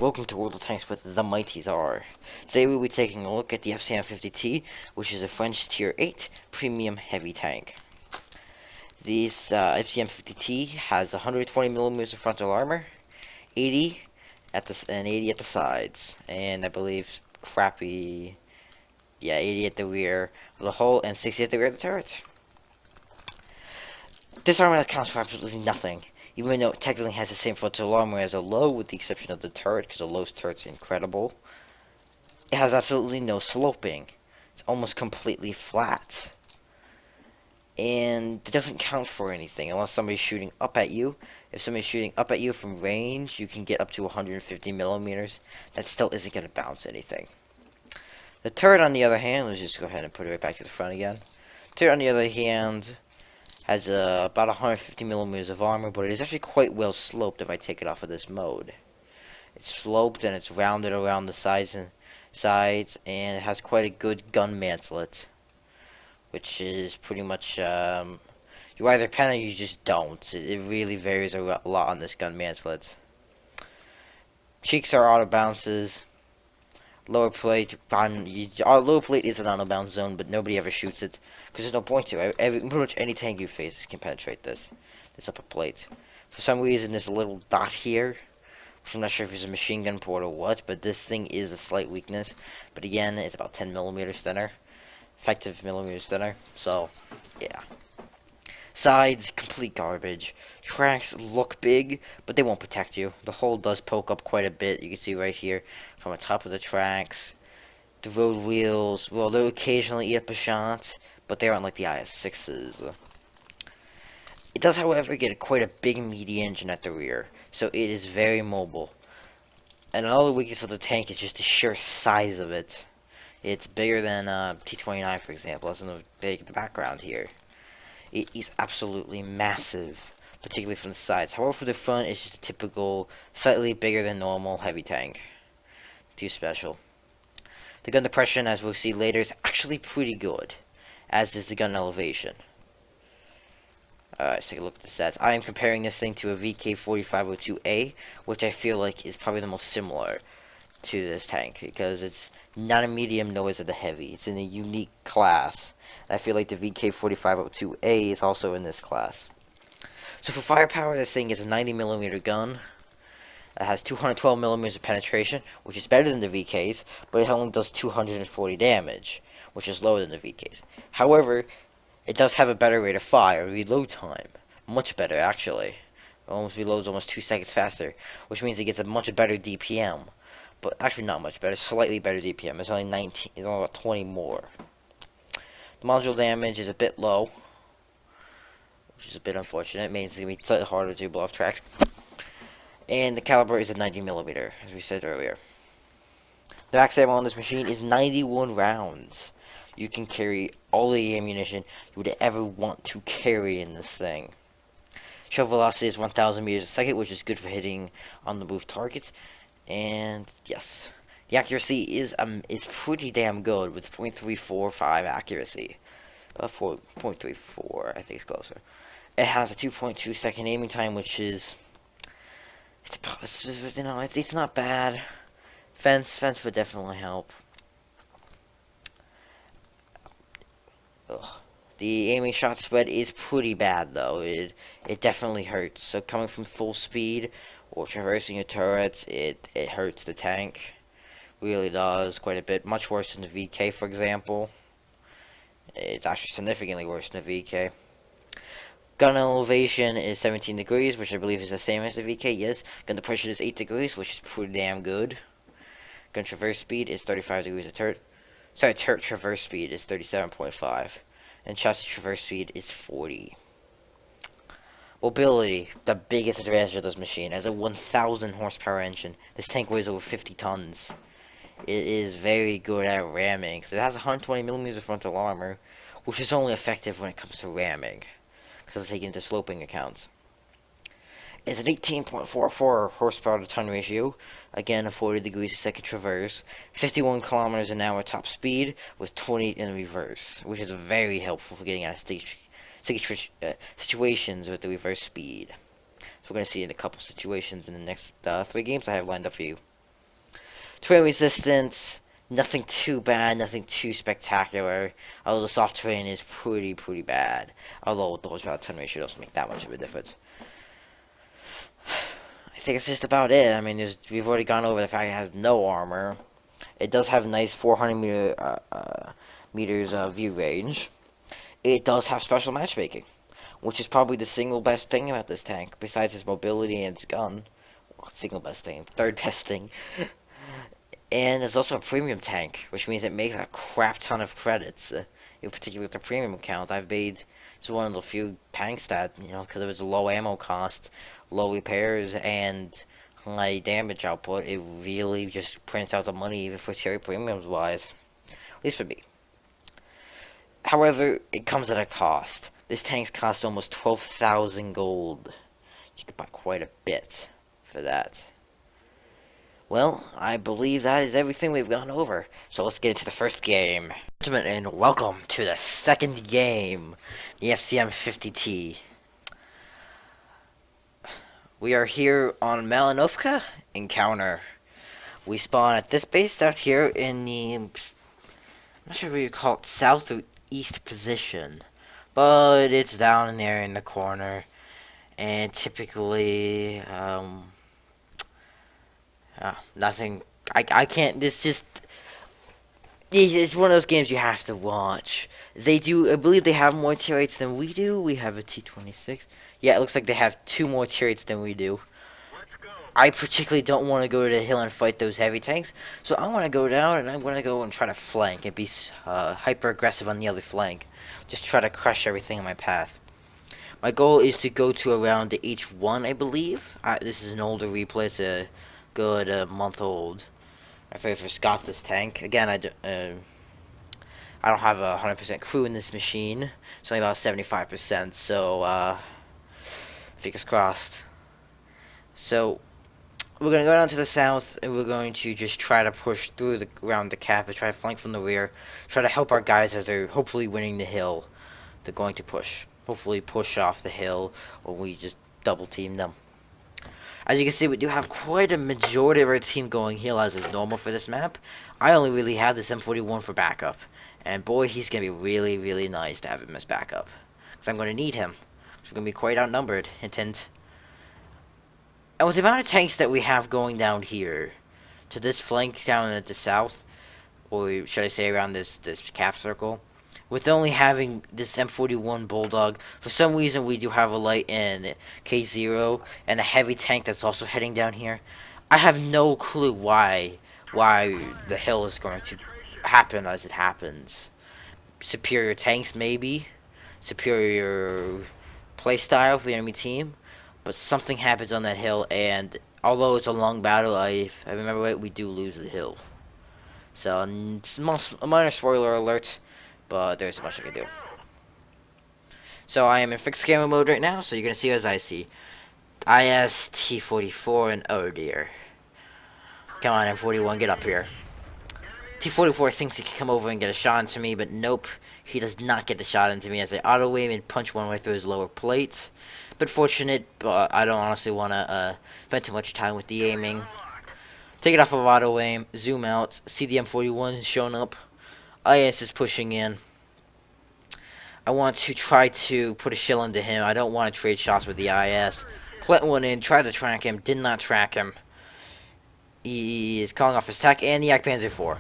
Welcome to World of Tanks with the Mighty Zsar. Today we'll be taking a look at the FCM 50T, which is a French Tier 8 premium heavy tank. This FCM 50T has 120mm of frontal armor, 80 at the and 80 at the sides, and I believe 80 at the rear of the hull and 60 at the rear of the turret. This armor accounts for absolutely nothing, even though it technically has the same frontal armor as a low, with the exception of the turret, because the low's turret's incredible. It has absolutely no sloping. It's almost completely flat. And it doesn't count for anything unless somebody's shooting up at you. If somebody's shooting up at you from range, you can get up to 150mm. That still isn't going to bounce anything. The turret, on the other hand, let's just go ahead and put it right back to the front again. Turret, on the other hand, has about 150mm of armor, but it is actually quite well sloped if I take it off of this mode. It's sloped and it's rounded around the sides, and it has quite a good gun mantlet, which is pretty much, you either pen or you just don't. It really varies a lot on this gun mantlet. Cheeks are auto bounces. Lower plate, lower plate is an auto bounce zone, but nobody ever shoots it because there's no point to it. Pretty much any tank you face can penetrate this upper plate. For some reason, there's a little dot here, which I'm not sure if it's a machine gun port or what, but this thing is a slight weakness. But again, it's about 10mm thinner, effective millimeters thinner. So, yeah. Sides, complete garbage. Tracks look big, but they won't protect you. The hull does poke up quite a bit. You can see right here from the top of the tracks. The road wheels, well, they'll occasionally eat up a shot, but they aren't like the IS-6s. It does, however, get quite a big meaty engine at the rear, so it is very mobile. And another weakness of the tank is just the sheer size of it. It's bigger than T-29, for example. That's in the background here. It is absolutely massive, particularly from the sides. However, for the front, it's just a typical, slightly bigger than normal heavy tank. Too special. The gun depression, as we'll see later, is actually pretty good, as is the gun elevation. Alright, let's take a look at the stats. I am comparing this thing to a VK4502A, which I feel like is probably the most similar to this tank, because it's not a medium nor is it a heavy. It's in a unique class. I feel like the VK4502A is also in this class. So for firepower, this thing is a 90mm gun. It has 212mm of penetration, which is better than the VKs, but it only does 240 damage, which is lower than the VKs. However, it does have a better rate of fire, reload time. Much better, actually. It almost reloads almost 2 seconds faster, which means it gets a much better DPM. But actually not much better, slightly better DPM. It's only 19, it's only about 20 more. The module damage is a bit low, which is a bit unfortunate. It means it's going to be slightly harder to blow off track. And the caliber is a 90mm, as we said earlier. The max ammo on this machine is 91 rounds. You can carry all the ammunition you would ever want to carry in this thing. Shell velocity is 1,000 meters a second, which is good for hitting on the move targets. And yes, the accuracy is pretty damn good with .345 accuracy. 0.34, I think it's closer. It has a 2.2 second aiming time, which is it's not bad. Fence would definitely help. Ugh. The aiming shot spread is pretty bad though. It definitely hurts. So coming from full speed or traversing your turrets, it hurts the tank. Really does quite a bit. Much worse than the VK, for example. It's actually significantly worse than the VK. Gun elevation is 17 degrees, which I believe is the same as the VK. Yes. Gun depression is 8 degrees, which is pretty damn good. Gun traverse speed is 35 degrees of turret. Sorry, turret traverse speed is 37.5. And chassis traverse speed is 40. Mobility, the biggest advantage of this machine. As a 1,000 horsepower engine, this tank weighs over 50 tons. It is very good at ramming. So it has 120mm of frontal armor, which is only effective when it comes to ramming, because it'll take into sloping accounts. It's an 18.44 horsepower to ton ratio, again a 40 degrees a second traverse, 51 kilometers an hour top speed with 20 in reverse, which is very helpful for getting out of situations with the reverse speed. So we're going to see in a couple situations in the next 3 games I have lined up for you. Terrain resistance, nothing too bad, nothing too spectacular. Although the soft terrain is pretty bad. Although the horsepower to ton ratio doesn't make that much of a difference. I think it's just about it. I mean, we've already gone over the fact it has no armor. It does have a nice 400 meters view range. It does have special matchmaking, which is probably the single best thing about this tank, besides its mobility and its gun. Single best thing, third best thing. And it's also a premium tank, which means it makes a crap ton of credits. In particular, with the premium account, I've made it's one of the few tanks that, because of its low ammo cost, low repairs, and high damage output, it really just prints out the money even for cherry premiums wise. At least for me. However, it comes at a cost. This tank's cost almost 12,000 gold. You could buy quite a bit for that. Well, I believe that is everything we've gone over. So let's get into the first game. Gentlemen, and welcome to the second game, the FCM 50T. We are here on Malinovka Encounter. We spawn at this base out here in the, I'm not sure what you call it, south or east position. But it's down there in the corner. And typically, nothing. I can't. This just. It's one of those games you have to watch. They do. I believe they have more tier rates than we do. We have a T26. Yeah, it looks like they have 2 more tier rates than we do. I particularly don't want to go to the hill and fight those heavy tanks, so I want to go down and I'm going to go and try to flank and be hyper aggressive on the other flank. Just try to crush everything in my path. My goal is to go to around the H1, I believe. This is an older replay. It's a good month old. I very first got this tank. Again, I don't have a 100% crew in this machine. It's only about 75%, so fingers crossed. So we're gonna go down to the south, and we're going to just try to push through around the cap and try to flank from the rear. Try to help our guys as they're hopefully winning the hill. They're going to push. Hopefully push off the hill, or we just double team them. As you can see, we do have quite a majority of our team going hill as is normal for this map. I only really have this M41 for backup. And boy, he's going to be really nice to have him as backup. Because I'm going to need him. We're going to be quite outnumbered. Hint, hint. And with the amount of tanks that we have going down here, to this flank down at the south, or should I say around this cap circle, with only having this M41 Bulldog, for some reason we do have a light in K0 and a heavy tank that's also heading down here. I have no clue why the hill is going to happen as it happens. Superior tanks maybe, superior playstyle for the enemy team, but something happens on that hill, and although it's a long battle, if I remember right, we do lose the hill. So a minor spoiler alert. But there's much I can do. So I am in fixed camera mode right now, so you're gonna see as I see. IS T44 and oh dear. Come on M41, get up here. T44 thinks he can come over and get a shot into me, but nope. He does not get the shot into me as I auto aim and punch one way through his lower plate. But fortunate, but I don't honestly wanna spend too much time with the aiming. Take it off of auto aim, zoom out, see the M41 showing up. IS is pushing in. I want to try to put a shell into him. I don't want to trade shots with the IS. Plant one in, tried to track him, did not track him. He is calling off his attack and the Jagdpanzer IV.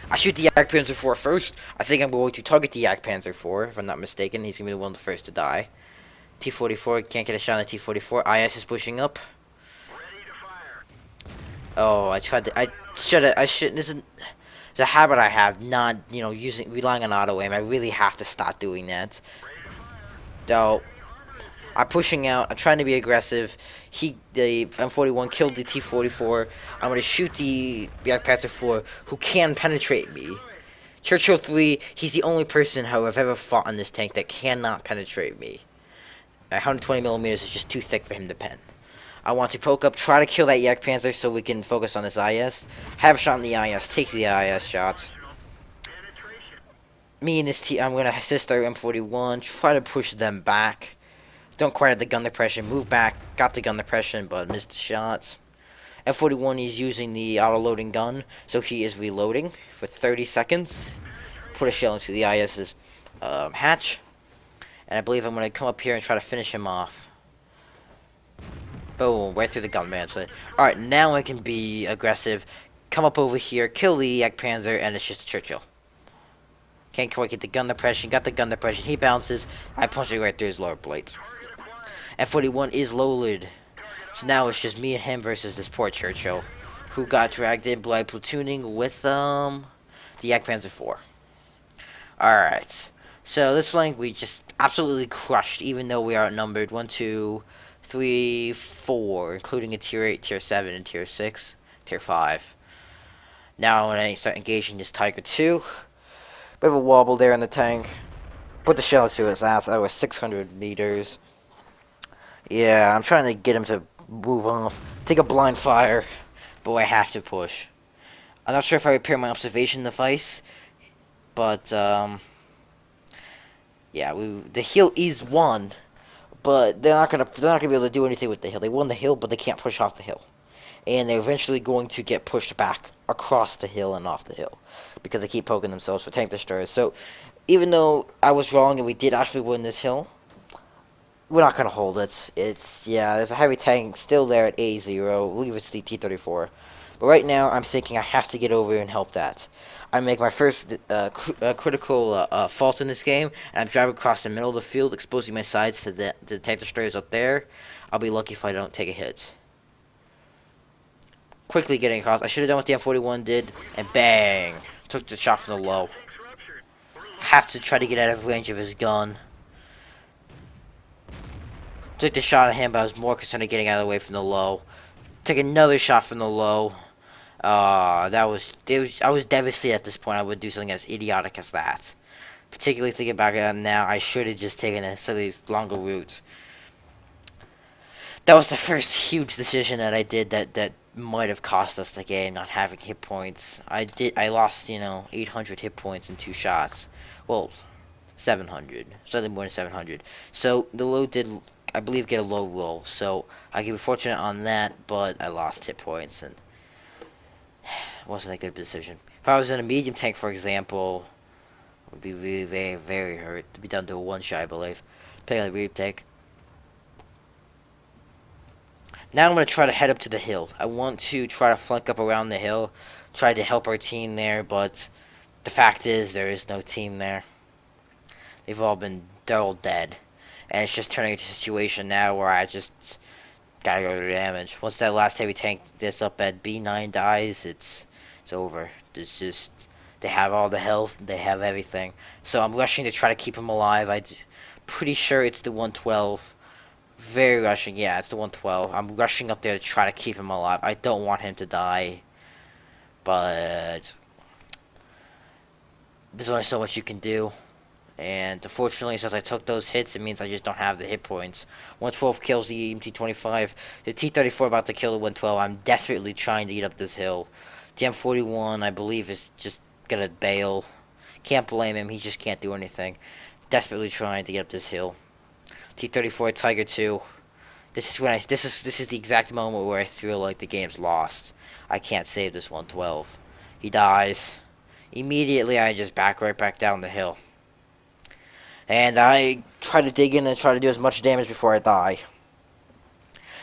I shoot the Jagdpanzer IV first. I think I'm going to target the Jagdpanzer IV, if I'm not mistaken. He's going to be one of the first to die. T44 can't get a shot on the T44. IS is pushing up. Oh, I shouldn't. This is the habit I have, not, relying on auto aim. I really have to stop doing that. So, I'm pushing out. I'm trying to be aggressive. The M41 killed the T44. I'm going to shoot the Jagdpanzer IV, who can penetrate me. Churchill 3, he's the only person, however, I've ever fought on this tank that cannot penetrate me. 120mm is just too thick for him to pen. I want to poke up, try to kill that Jagdpanzer so we can focus on this IS. Have a shot on the IS, take the IS shots. Me and this team, I'm going to assist our M41, try to push them back. Don't quite have the gun depression, move back, got the gun depression, but missed the shots. F41 is using the auto-loading gun, so he is reloading for 30 seconds. Put a shell into the IS's hatch. And I believe I'm going to come up here and try to finish him off. Boom, right through the gun mantle. Alright, now I can be aggressive. Come up over here, kill the Jagdpanzer, and it's just a Churchill. Can't quite get the gun depression. Got the gun depression. He bounces. I punch it right through his lower plates. F41 is loaded. So now it's just me and him versus this poor Churchill, who got dragged in by platooning with the Jagdpanzer 4. Alright. So this flank we just absolutely crushed, even though we are outnumbered 1, 2, 3, 4, including a tier 8, tier 7, and tier 6, tier 5. Now when I start engaging this Tiger 2, bit of a wobble there in the tank. Put the shell to his ass. That was 600 meters. Yeah, I'm trying to get him to move off. Take a blind fire. But I have to push. I'm not sure if I repair my observation device. But, yeah, the hill is won. But they're not gonna be able to do anything with the hill. They won the hill, but they can't push off the hill. And they're eventually going to get pushed back across the hill and off the hill, because they keep poking themselves for tank destroyers. So, even though I was wrong and we did actually win this hill, we're not going to hold it. Yeah, there's a heavy tank still there at A0. I believe it's the T-34. But right now, I'm thinking I have to get over and help that. I make my first critical fault in this game, and I'm driving across the middle of the field, exposing my sides to the tank destroyers up there. I'll be lucky if I don't take a hit. Quickly getting across. I should have done what the M41 did, and bang! Took the shot from the low. Have to try to get out of range of his gun. Took the shot at him, but I was more concerned with getting out of the way from the low. Took another shot from the low. I was devastated at this point. I would do something as idiotic as that. Particularly thinking back on now, I should have just taken a slightly longer route. That was the first huge decision that I did that might have cost us the game, not having hit points. I lost, 800 hit points in 2 shots. Well, 700. Slightly more than 700. So, the low did, I believe, get a low roll. So, I can be fortunate on that, but I lost hit points, and it wasn't a good decision. If I was in a medium tank, for example, I would be really, very, very hurt. To be down to a 1-shot, I believe. Depending on the medium tank. Now I'm going to try to head up to the hill. I want to try to flank up around the hill, try to help our team there, but the fact is there is no team there. They've all dead. And it's just turning into a situation now where I just gotta go to damage. Once that last heavy tank that's up at B9 dies, it's over. It's just, they have all the health, they have everything. So I'm rushing to try to keep him alive. I'm pretty sure it's the 112. Very rushing, yeah, it's the 112. I'm rushing up there to try to keep him alive. I don't want him to die, but there's only so much you can do. And unfortunately, since I took those hits, it means I just don't have the hit points. 112 kills the MT-25. The T-34 about to kill the 112. I'm desperately trying to get up this hill. The M41, I believe, is just gonna bail. Can't blame him. He just can't do anything. Desperately trying to get up this hill. T-34 Tiger 2. This is the exact moment where I feel like the game's lost. I can't save this 112. He dies. Immediately I just back right back down the hill. And I try to dig in and try to do as much damage before I die.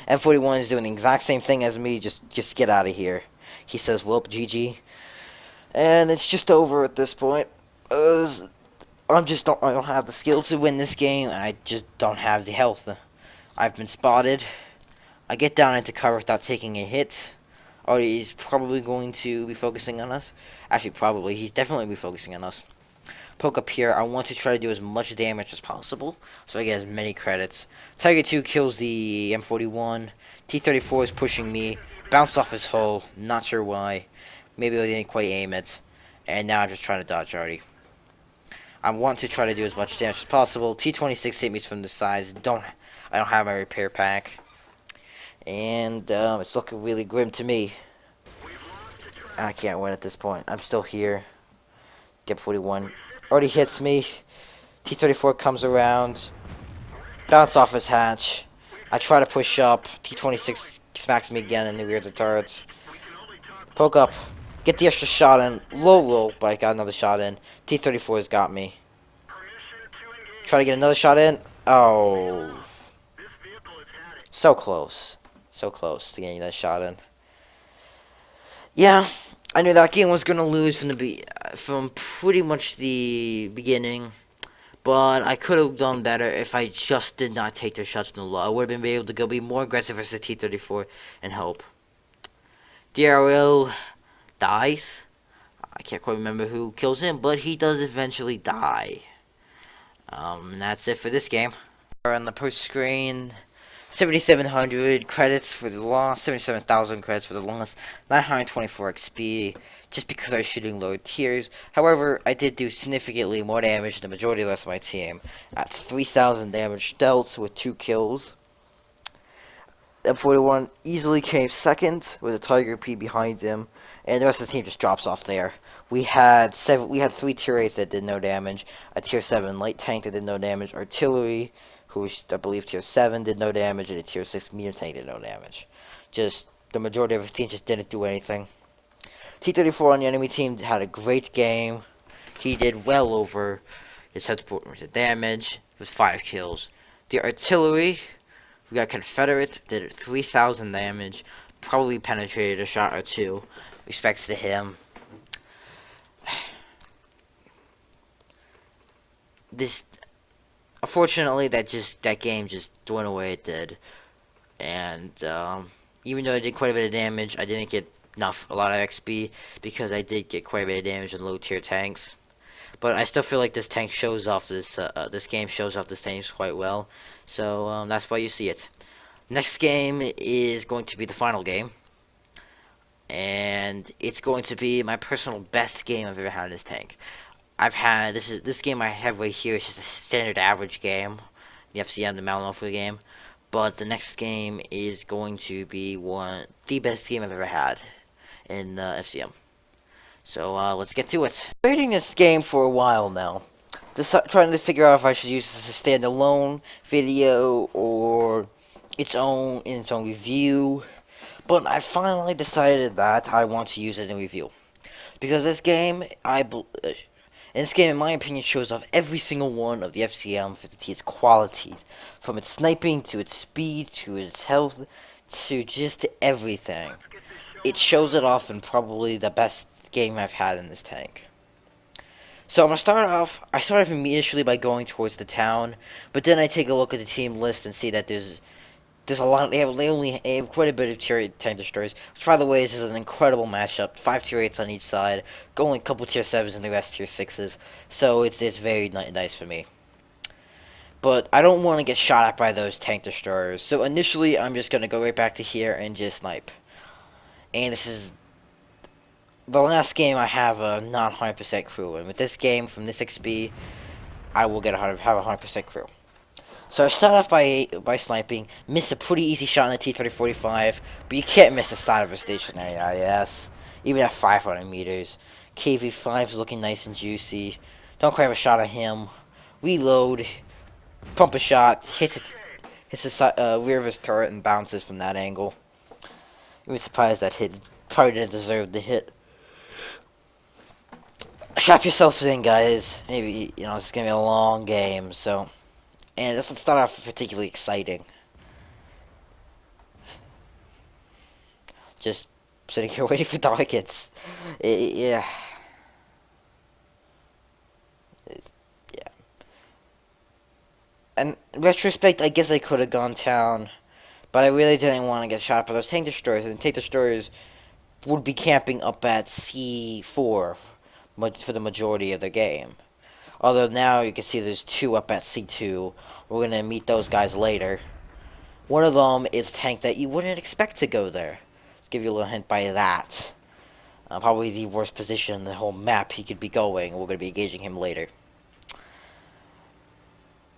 M41 is doing the exact same thing as me, just get out of here. He says, "Whoop, GG." And it's just over at this point. I don't have the skill to win this game, and I just don't have the health. I've been spotted. I get down into cover without taking a hit. Oh, he's probably going to be focusing on us. Actually, probably. He's definitely be focusing on us. Poke up here. I want to try to do as much damage as possible, so I get as many credits. Tiger 2 kills the M41. T-34 is pushing me. Bounce off his hull. Not sure why. Maybe I didn't quite aim it. And now I'm just trying to dodge already. I want to try to do as much damage as possible. T-26 hit me from the sides. I don't have my repair pack. And it's looking really grim to me. I can't win at this point. I'm still here. T-41 already hits me. T-34 comes around. Bounce off his hatch. I try to push up. T-26 smacks me again in the rear of the turrets. Poke up. Get the extra shot in. Low roll, but I got another shot in. T-34's got me. Try to get another shot in. Oh. So close. So close to getting that shot in. Yeah, I knew that game was gonna lose from pretty much the beginning, but I could have done better if I just did not take their shots in the low. I would have been able to go be more aggressive versus the T-34 and help. DRL dies. I can't quite remember who kills him, but he does eventually die. And that's it for this game. On the post screen, 7,700 credits for the loss, 77,000 credits for the loss, 924 XP, just because I was shooting lower tiers. However, I did do significantly more damage than the majority of the rest of my team, at 3,000 damage dealt with 2 kills. M41 easily came second with a Tiger P behind him, and the rest of the team just drops off there. We had 3 tier 8s that did no damage, a tier 7 light tank that did no damage, artillery, who I believe tier 7 did no damage, and a tier 6 medium tank did no damage. Just the majority of the team just didn't do anything. T-34 on the enemy team had a great game. He did well over his head support of damage with 5 kills. The artillery, we got Confederate, did 3,000 damage, probably penetrated a shot or 2. Respects to him. Unfortunately, that game just went away. It did, and even though I did quite a bit of damage, I didn't get a lot of XP because I did get quite a bit of damage in low tier tanks. But I still feel like this tank shows off this game shows off this tank quite well. So that's why you see it. Next game is going to be the final game, and it's going to be my personal best game I've ever had in this tank. This game I have right here is just a standard average game, the FCM, the Mountain Alpha game. But the next game is going to be the best game I've ever had in FCM. So let's get to it. I'm rating this game for a while now, trying to figure out if I should use this as a standalone video or its own review. But I finally decided that I want to use it in review because this game, in my opinion, shows off every single one of the FCM 50T's qualities, from its sniping, to its speed, to its health, to just everything. It shows it off in probably the best game I've had in this tank. So I'm going to start off, I started off initially by going towards the town, but then I take a look at the team list and see that there's a lot. They have quite a bit of tier 8 tank destroyers. Which, by the way, this is an incredible matchup. 5 tier 8s on each side, only a couple tier 7s and the rest tier 6s. So it's very nice for me. But I don't want to get shot at by those tank destroyers. So initially, I'm just gonna go right back to here and just snipe. And this is the last game I have a not 100% crew. And with this game from this XP, I will have a 100% crew. So I start off by sniping, miss a pretty easy shot in the T-3045, but you can't miss the side of a stationary IS, even at 500 meters. KV5 is looking nice and juicy. Don't quite have a shot at him. Reload, pump a shot, hits the rear of his turret and bounces from that angle. I was surprised that hit. Probably didn't deserve the hit. Strap yourselves in, guys. Maybe, it's gonna be a long game, so. And this will start off particularly exciting. Just sitting here waiting for targets. Yeah. Yeah. And in retrospect, I guess I could have gone down, but I really didn't want to get shot by those tank destroyers. And tank destroyers would be camping up at C4 for the majority of the game. Although now you can see there's 2 up at C2. We're going to meet those guys later. One of them is a tank that you wouldn't expect to go there. Give you a little hint by that. Probably the worst position in the whole map he could be going. We're going to be engaging him later. I'm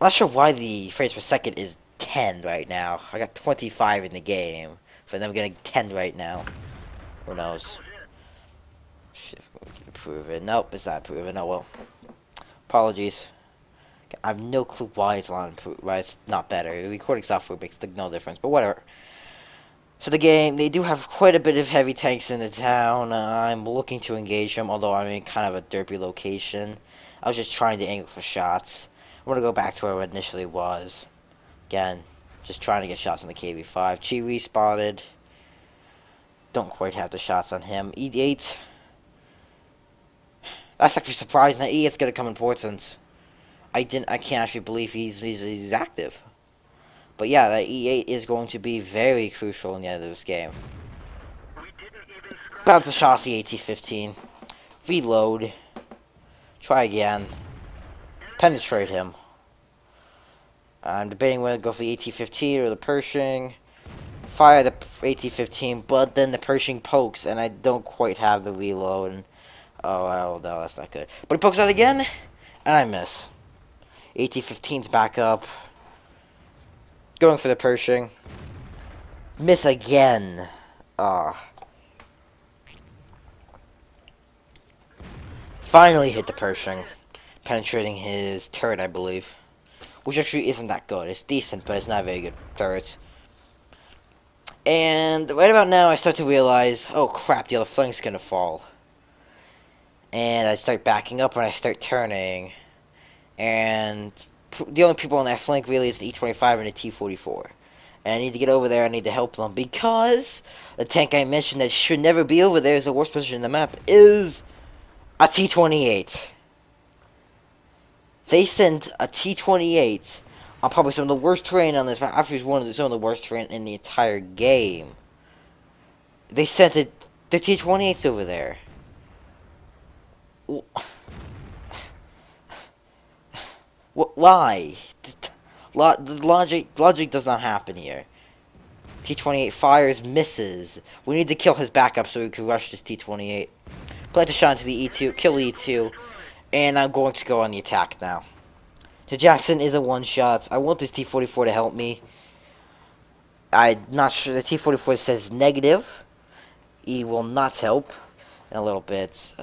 not sure why the frames per second is 10 right now. I got 25 in the game. For them getting 10 right now. Who knows? Shit, we can improve it. Nope, it's not proven. Oh well. Apologies. I have no clue why it's not better. The recording software makes no difference, but whatever. So the game, they do have quite a bit of heavy tanks in the town. I'm looking to engage them, although I'm in kind of a derpy location. I was just trying to angle for shots. I'm going to go back to where it initially was. Again, just trying to get shots on the KV-5. Chi respotted. Don't quite have the shots on him. E8. That's actually surprising that E8's going to come important. I can't actually believe he's active. But yeah, that E8 is going to be very crucial in the end of this game. Bounce a shot off the AT-15. Reload. Try again. Penetrate him. I'm debating whether to go for the AT-15 or the Pershing. Fire the AT-15, but then the Pershing pokes, and I don't quite have the reload. And, oh, well, no, that's not good. But he pokes out again, and I miss. AT-15's back up. Going for the Pershing. Miss again. Finally hit the Pershing. Penetrating his turret, I believe. Which actually isn't that good. It's decent, but it's not a very good turret. And right about now, I start to realize, oh crap, the other flank's gonna fall. And I start backing up and I start turning. And the only people on that flank really is the E-25 and the T-44. And I need to get over there, I need to help them, because the tank I mentioned that should never be over there is the worst position in the map, is a T-28. They sent a T-28 on probably some of the worst terrain on this map. Actually, it's some of the worst terrain in the entire game. They sent the T-28s over there. Why? The logic does not happen here. T-28 fires, misses. We need to kill his backup so we can rush this T-28. Plant a shot into the E2, kill the E2, and I'm going to go on the attack now. The Jackson is a one-shot. I want this T-44 to help me. I'm not sure. The T-44 says negative. He will not help in a little bit.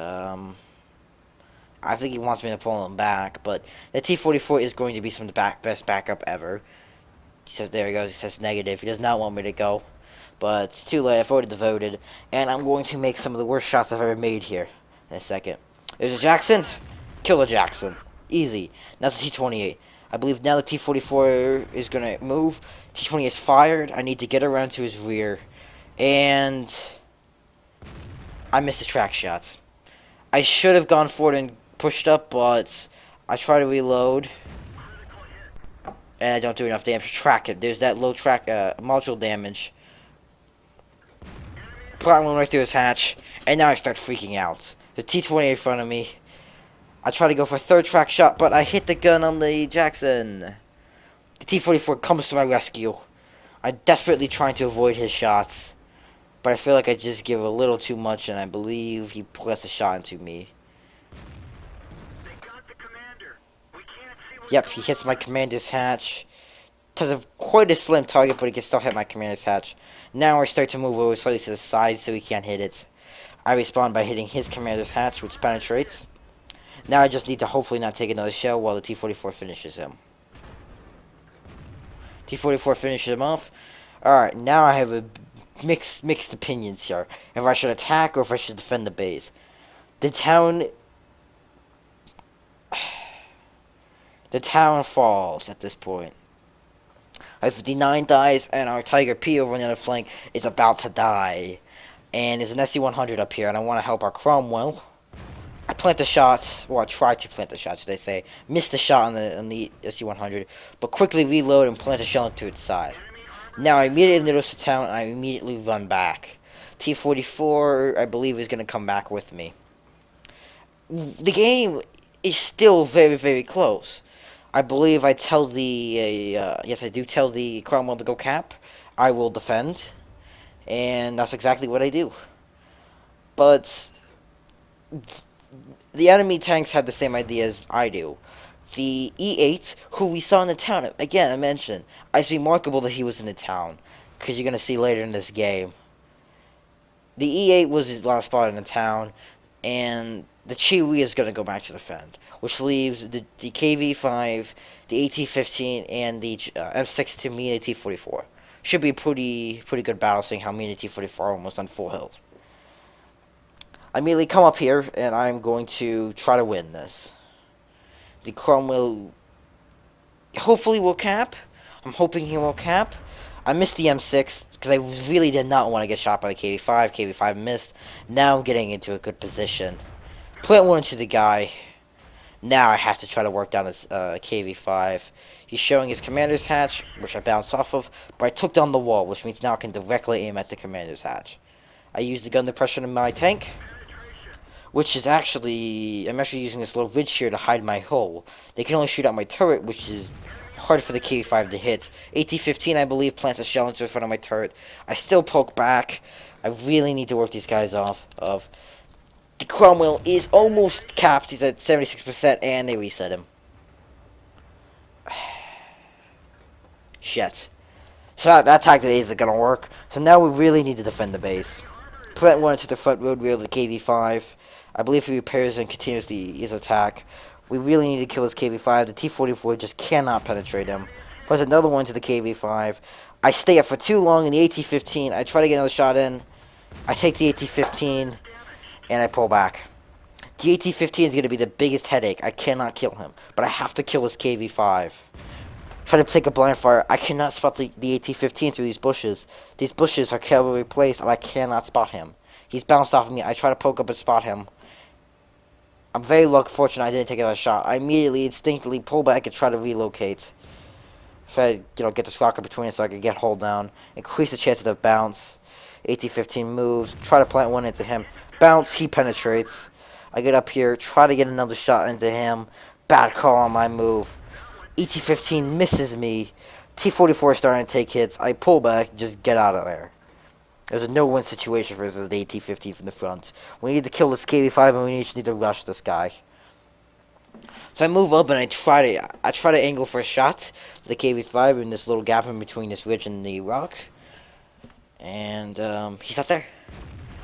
I think he wants me to pull him back, but the T-44 is going to be some of the best backup ever. He says, there he goes, he says negative. He does not want me to go, but it's too late. I've already devoted, and I'm going to make some of the worst shots I've ever made here in a second. There's a Jackson. Kill a Jackson. Easy. Now it's a T-28. I believe now the T-44 is going to move. T-28 is fired. I need to get around to his rear, and I missed the track shots. I should have gone forward and pushed up, but I try to reload, and I don't do enough damage to track it. There's that low track module damage. Plot went right through his hatch, and now I start freaking out. The T-28 in front of me. I try to go for a third track shot, but I hit the gun on the Jackson. The T-44 comes to my rescue. I'm desperately trying to avoid his shots, but I feel like I just give a little too much, and I believe he plants a shot into me. Yep, he hits my commander's hatch. Has quite a slim target, but he can still hit my commander's hatch. Now I start to move over slightly to the side so he can't hit it. I respond by hitting his commander's hatch, which penetrates. Now I just need to hopefully not take another shell while the T-44 finishes him. T-44 finishes him off. Alright, now I have a mixed opinions here. If I should attack or if I should defend the base. The town falls at this point. Our 59 dies, and our Tiger P over on the other flank is about to die. And there's an SC-100 up here, and I want to help our Cromwell. I plant the shots, or I try to plant the shots, should they say. Missed the shot on the SC-100, but quickly reload and plant a shell into its side. Now I immediately notice the town, and I immediately run back. T-44, I believe, is going to come back with me. The game is still very, very close. I believe I tell the, yes I do tell the Cromwell to go cap. I will defend. And that's exactly what I do. But the enemy tanks have the same idea as I do. The E8, who we saw in the town, again I mentioned, it's remarkable that he was in the town. Because you're going to see later in this game. The E8 was last spot in the town. And the Chiwi is going to go back to defend, which leaves the KV-5, the AT-15, and the M6 to me and the T-44. Should be a pretty good battle, seeing how me and the T-44 are almost on full health. I immediately come up here, and I'm going to try to win this. The Chrome will hopefully will cap. I'm hoping he will cap. I missed the M6 because I really did not want to get shot by the KV5. KV5 missed. Now I'm getting into a good position. Plant one into the guy. Now I have to try to work down this KV5. He's showing his commander's hatch, which I bounced off of, but I took down the wall, which means now I can directly aim at the commander's hatch. I used the gun depression in my tank, which is actually, I'm actually using this little ridge here to hide my hole. They can only shoot out my turret, which is hard for the KV5 to hit. AT-15, I believe, plants a shell into the front of my turret. I still poke back. I really need to work these guys off of. The Cromwell is almost capped. He's at 76%, and they reset him. Shit. So that tactic isn't gonna work. So now we really need to defend the base. Plant one into the front road rear of the KV5. I believe he repairs and continues his attack. We really need to kill this KV5. The T-44 just cannot penetrate him. Plus another one to the KV5. I stay up for too long in the AT-15. I try to get another shot in. I take the AT-15. And I pull back. The AT-15 is going to be the biggest headache. I cannot kill him. But I have to kill this KV5. Try to take a blind fire. I cannot spot the AT-15 through these bushes. These bushes are cavalry placed, and I cannot spot him. He's bounced off of me. I try to poke up and spot him. I'm very fortunate I didn't take another shot. I immediately, instinctively pull back and try to relocate. Try to, get this rocket between us so I can get hold down. Increase the chance of the bounce. AT-15 moves. Try to plant one into him. Bounce, he penetrates. I get up here, try to get another shot into him. Bad call on my move. ET-15 misses me. T-44 is starting to take hits. I pull back, just get out of there. There's a no-win situation for the AT-15 from the front. We need to kill this KV-5 and we just need to rush this guy. So I move up and I try to angle for a shot to the KV-5 in this little gap in between this ridge and the rock. And he's not there.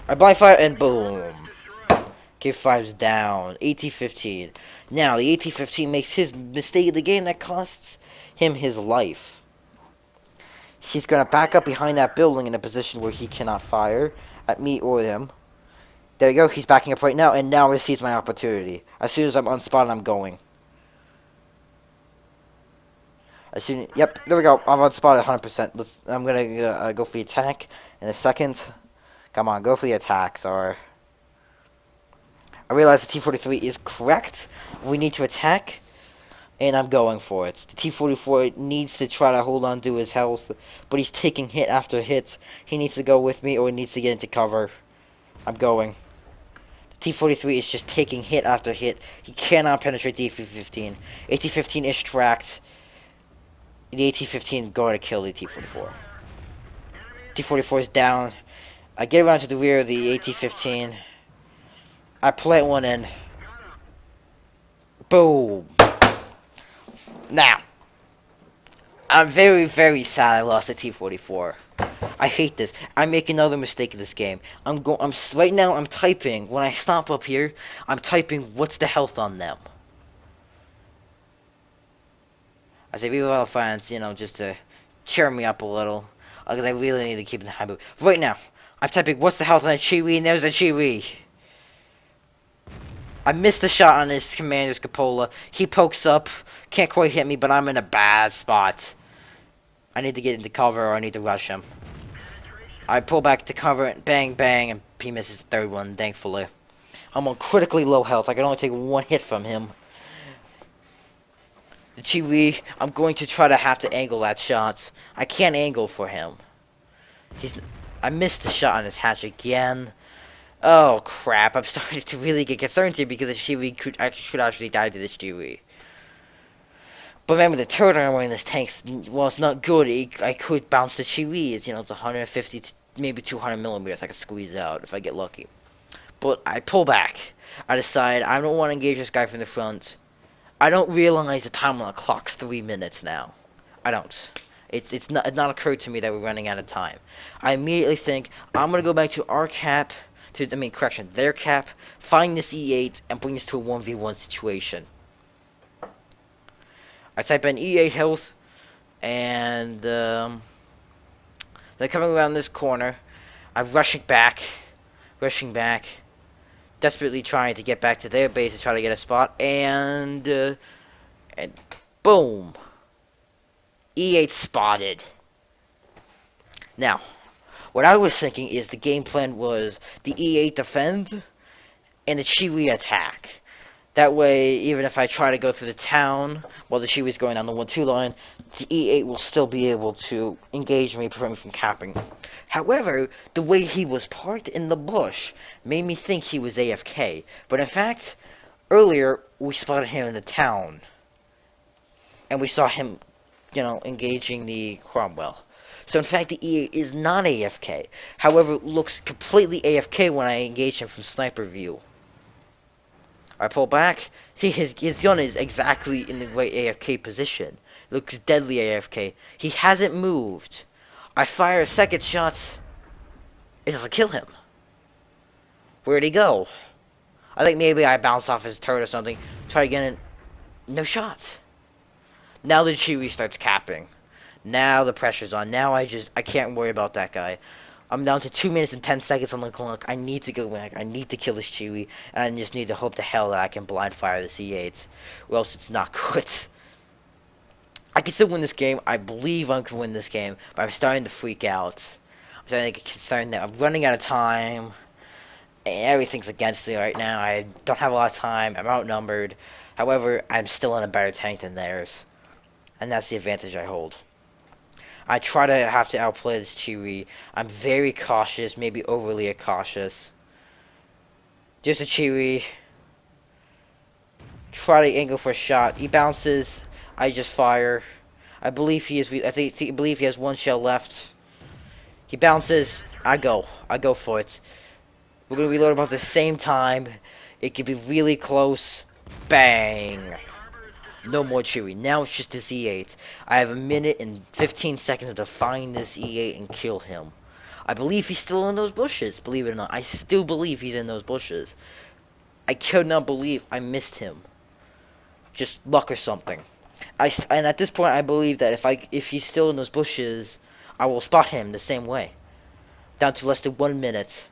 I blind fire and boom. KV-5's down. AT-15. Now the AT-15 makes his mistake of the game that costs him his life. He's gonna back up behind that building in a position where he cannot fire at me or them. There you go. He's backing up right now, and now he sees my opportunity. As soon as I'm unspotted, I'm going. Yep, there we go. I'm unspotted 100%. I'm gonna go for the attack in a second. Come on, go for the attack, Zsar. I realize the T-43 is correct. We need to attack, and I'm going for it. The T-44 needs to try to hold on to his health, but he's taking hit after hit. He needs to go with me, or he needs to get into cover. I'm going. The T-43 is just taking hit after hit. He cannot penetrate the AT-15. AT-15 is tracked. The AT-15 is going to kill the T-44. T-44 is down. I get around to the rear of the AT-15. I plant one in. Boom. Now, I'm very, very sad I lost the T-44. I hate this. I make another mistake in this game. Right now I'm typing, when I stop up here, I'm typing what's the health on them. I say real fans, just to cheer me up a little. Because I really need to keep in the high mood. Right now, I'm typing what's the health on a Chiwi, and there's a Chiwi. I missed the shot on his commander's cupola. He pokes up. Can't quite hit me, but I'm in a bad spot. I need to get into cover or I need to rush him. I pull back to cover and bang, bang, and he misses the third one, thankfully. I'm on critically low health. I can only take one hit from him. The Chiwi, I'm going to try to have to angle that shot. I can't angle for him. I missed the shot on his hatch again. Oh crap, I'm starting to really get concerned here because the Chiwi could actually die to this Chiwi. But remember, the turret armor in this tank, well, it's not good. I could bounce the Chiwi. It's 150 to maybe 200 millimeters I could squeeze out if I get lucky. But I pull back. I decide I don't want to engage this guy from the front. I don't realize the time on the clock's 3 minutes now. I don't. It's not occurred to me that we're running out of time. I immediately think I'm gonna go back to our cap. Their cap, find this E8, and bring this to a 1v1 situation. I type in E8 health, and They're coming around this corner. I'm rushing back, desperately trying to get back to their base to try to get a spot, and boom, E8 spotted. Now, what I was thinking is the game plan was the E8 defend and the Chiwi attack. That way, even if I try to go through the town while the Chiwi's going on the 1-2 line, the E8 will still be able to engage me, prevent me from capping. However, the way he was parked in the bush made me think he was AFK. But in fact, earlier, we spotted him in the town. And we saw him, engaging the Cromwell. So in fact, the E8 is not AFK. However, it looks completely AFK when I engage him from sniper view. I pull back. See, his gun is exactly in the right AFK position. It looks deadly AFK. He hasn't moved. I fire a second shot. It doesn't kill him. Where'd he go? I think maybe I bounced off his turret or something. Try again and no shots. Now the Chiwi starts capping. Now the pressure's on. Now I can't worry about that guy. I'm down to 2 minutes and 10 seconds on the clock. I need to go back. I need to kill this Chiwi. And I just need to hope to hell that I can blind fire the C8s. Or else it's not good. I can still win this game. I believe I can win this game. But I'm starting to freak out. I'm starting to get concerned that I'm running out of time. And everything's against me right now. I don't have a lot of time. I'm outnumbered. However, I'm still in a better tank than theirs. And that's the advantage I hold. I try to have to outplay this Chiwi. I'm very cautious, maybe overly cautious. Just a Chiwi. Try to angle for a shot. He bounces. I just fire. I believe he is. I believe he has one shell left. He bounces. I go for it. We're gonna reload about the same time. It could be really close. Bang. No more Chiwi. Now it's just this E8. I have a minute and 15 seconds to find this E8 and kill him. I believe he's still in those bushes. Believe it or not, I still believe he's in those bushes. I could not believe I missed him. Just luck or something. And at this point, I believe that if he's still in those bushes, I will spot him the same way. Down to less than 1 minute.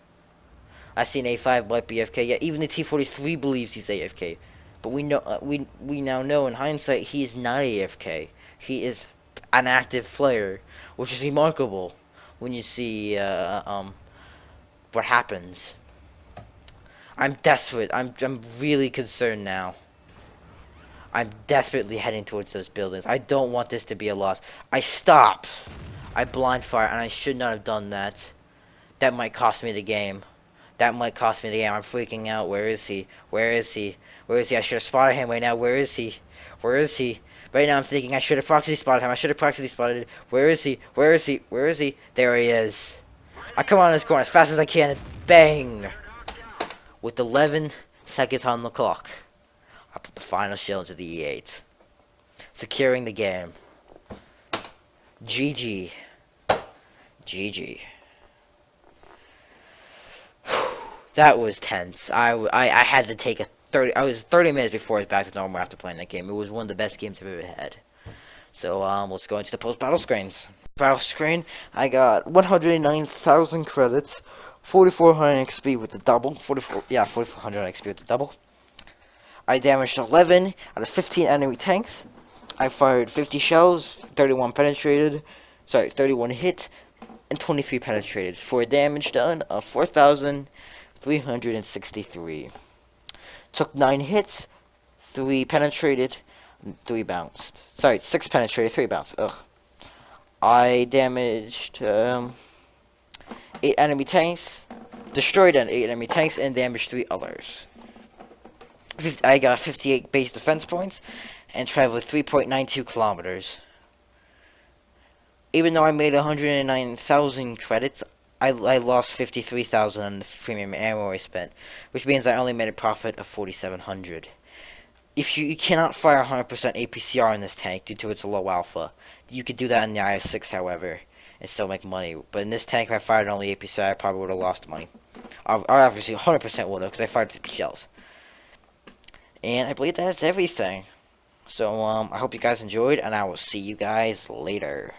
I see an A5 might be AFK. Yeah, even the T-43 believes he's AFK. But we know we now know in hindsight he is not AFK. He is an active player, which is remarkable when you see what happens. I'm desperate. I'm really concerned now. I'm desperately heading towards those buildings. I don't want this to be a loss. I stop. I blind fire, and I should not have done that. That might cost me the game. I'm freaking out. Where is he? I should have spotted him right now. Where is he? Right now I'm thinking I should have proxy spotted him. Where is he? There he is. I come on this corner as fast as I can and bang! With 11 seconds on the clock, I put the final shell into the E8. Securing the game. GG. That was tense. I had to take I was 30 minutes before I was back to normal after playing that game. It was one of the best games I've ever had. So, let's go into the post-battle screens. Battle screen, I got 109,000 credits, 4,400 XP with the double, 4,400 XP with the double. I damaged 11 out of 15 enemy tanks. I fired 50 shells, 31 hit, and 23 penetrated, for a damage done of 4,363. Took 9 hits, 3 penetrated, 3 bounced. 6 penetrated, 3 bounced. Ugh. I damaged 8 enemy tanks, destroyed 8 enemy tanks, and damaged 3 others. I got 58 base defense points, and traveled 3.92 kilometers. Even though I made 109,000 credits, I lost 53,000 on the premium ammo I spent, which means I only made a profit of 4,700. If you cannot fire 100% APCR in this tank due to its low alpha. You could do that in the IS-6, however, and still make money. But in this tank, if I fired only APCR, I probably would have lost money. I obviously 100% would have, because I fired 50 shells. And I believe that's everything. So, I hope you guys enjoyed, and I will see you guys later.